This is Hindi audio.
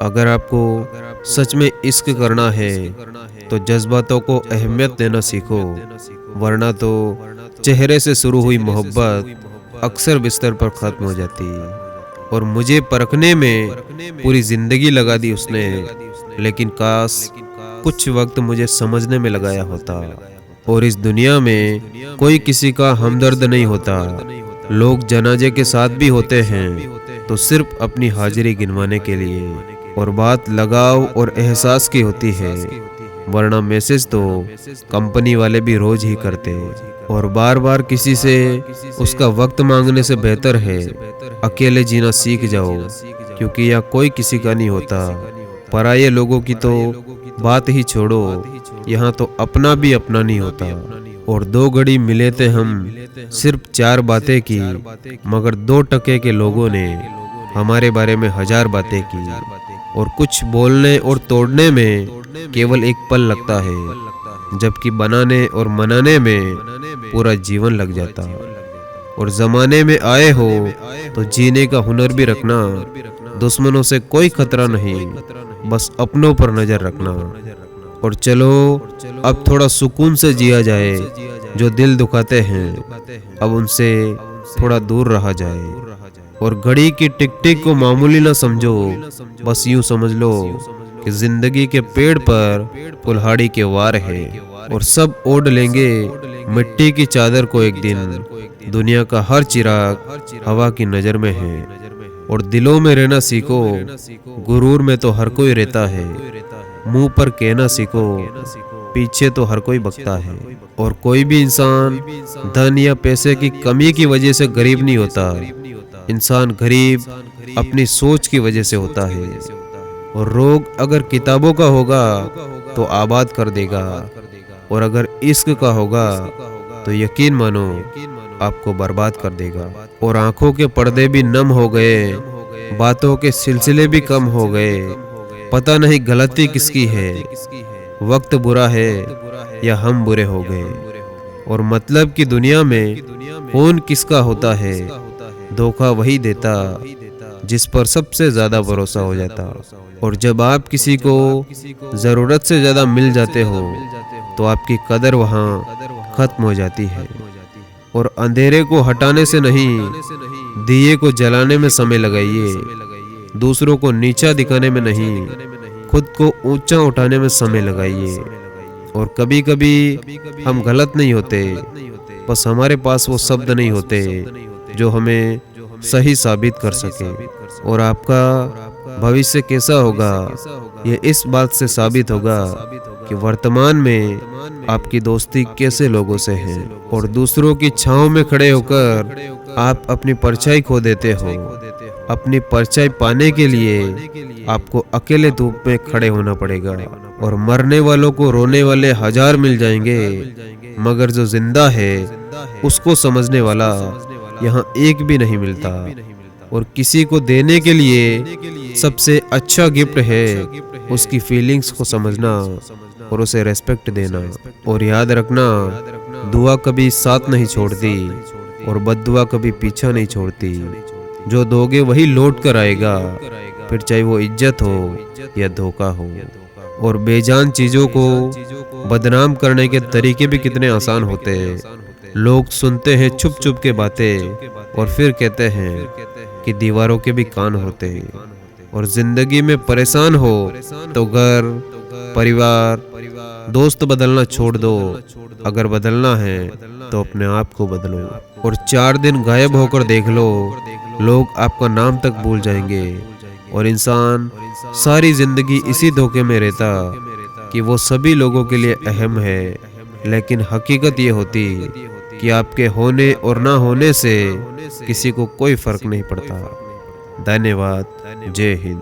अगर आपको सच में इश्क करना है तो जज्बातों को अहमियत देना सीखो, वरना तो चेहरे से शुरू हुई मोहब्बत अक्सर बिस्तर पर ख़त्म हो जाती। और मुझे परखने में पूरी ज़िंदगी लगा दी उसने, लेकिन काश कुछ वक्त मुझे समझने में लगाया होता। और इस दुनिया में कोई किसी का हमदर्द नहीं होता। लोग जनाजे के साथ भी होते हैं तो सिर्फ अपनी हाजिरी गिनवाने के लिए, और बात लगाव और एहसास की होती है, वरना मैसेज तो कंपनी वाले भी रोज ही करते। और बार बार किसी से उसका वक्त मांगने से बेहतर है अकेले जीना सीख जाओ, क्योंकि यहाँ कोई किसी का नहीं होता। पराये लोगों की तो बात ही छोड़ो, यहाँ तो अपना भी अपना नहीं होता। और 2 घड़ी मिले थे हम, सिर्फ 4 बातें की, मगर 2 टके के लोगों ने हमारे बारे में 1000 बातें की। और कुछ बोलने और तोड़ने में केवल एक पल लगता है, जबकि बनाने और मनाने में पूरा जीवन लग जाता। और जमाने में आए हो तो जीने का हुनर भी रखना। दुश्मनों से कोई खतरा नहीं, बस अपनों पर नजर रखना। और चलो अब थोड़ा सुकून से जिया जाए, जो दिल दुखाते हैं अब उनसे थोड़ा दूर रहा जाए। और घड़ी की टिक टिक को मामूली ना समझो, बस यूं समझ लो कि जिंदगी के पेड़ पर कुल्हाड़ी के वार है, और सब ओढ़ लेंगे मिट्टी की चादर को एक दिन। दुनिया का हर चिराग हवा की नजर में है, और दिलों में रहना सीखो। गुरूर में तो हर कोई रहता है, मुंह पर कहना सीखो, पीछे तो हर कोई बकता है। और कोई भी इंसान धन या पैसे की कमी की वजह से गरीब नहीं होता। इंसान गरीब अपनी सोच की वजह से होता है। और रोग अगर किताबों का होगा तो आबाद कर देगा, और अगर इश्क का होगा तो यकीन मानो आपको बर्बाद कर देगा। और आंखों के पर्दे भी नम हो गए, बातों के सिलसिले भी कम हो गए। पता नहीं गलती किसकी है, वक्त बुरा है या हम बुरे हो गए। और मतलब की दुनिया में कौन किसका होता है, धोखा वही देता जिस पर सबसे ज्यादा भरोसा हो जाता। और जब आप किसी को जरूरत से ज्यादा मिल जाते हो तो आपकी कदर वहाँ खत्म हो जाती है। और अंधेरे को हटाने से नहीं, दिए को जलाने में समय लगाइए। दूसरों को नीचा दिखाने में नहीं, खुद को ऊंचा उठाने में समय लगाइए। और कभी कभी हम गलत नहीं होते, बस हमारे पास वो शब्द नहीं होते जो हमें सही साबित कर सके। और आपका भविष्य कैसा होगा ये इस बात से साबित होगा कि वर्तमान में आपकी दोस्ती कैसे लोगों से है। और दूसरों की छांव में खड़े होकर आप अपनी परछाई खो देते हो। अपनी परछाई पाने के लिए आपको अकेले धूप में खड़े होना पड़ेगा। और मरने वालों को रोने वाले 1000 मिल जाएंगे, मगर जो जिंदा है उसको समझने वाला यहाँ एक भी नहीं मिलता। और किसी को देने के लिए सबसे अच्छा गिफ्ट है उसकी फीलिंग्स को समझना और उसे रेस्पेक्ट देना। और याद रखना, दुआ कभी साथ नहीं छोड़ती और बद्दुआ कभी पीछा नहीं छोड़ती। जो दोगे वही लौट कर आएगा, फिर चाहे वो इज्जत हो या धोखा हो। और बेजान चीजों को बदनाम करने के तरीके भी कितने आसान होते हैं। लोग सुनते हैं छुप छुप के बातें और फिर कहते हैं कि दीवारों के भी कान होते हैं। और जिंदगी में परेशान हो तो घर, परिवार, दोस्त बदलना छोड़ दो। अगर बदलना है तो अपने आप को बदलो। और 4 दिन गायब होकर देख लो, लोग आपका नाम तक भूल जाएंगे। और इंसान सारी जिंदगी इसी धोखे में रहता कि वो सभी लोगों के लिए अहम है, लेकिन हकीकत ये होती कि आपके होने और ना होने से किसी को कोई फर्क नहीं पड़ता। धन्यवाद। जय हिंद।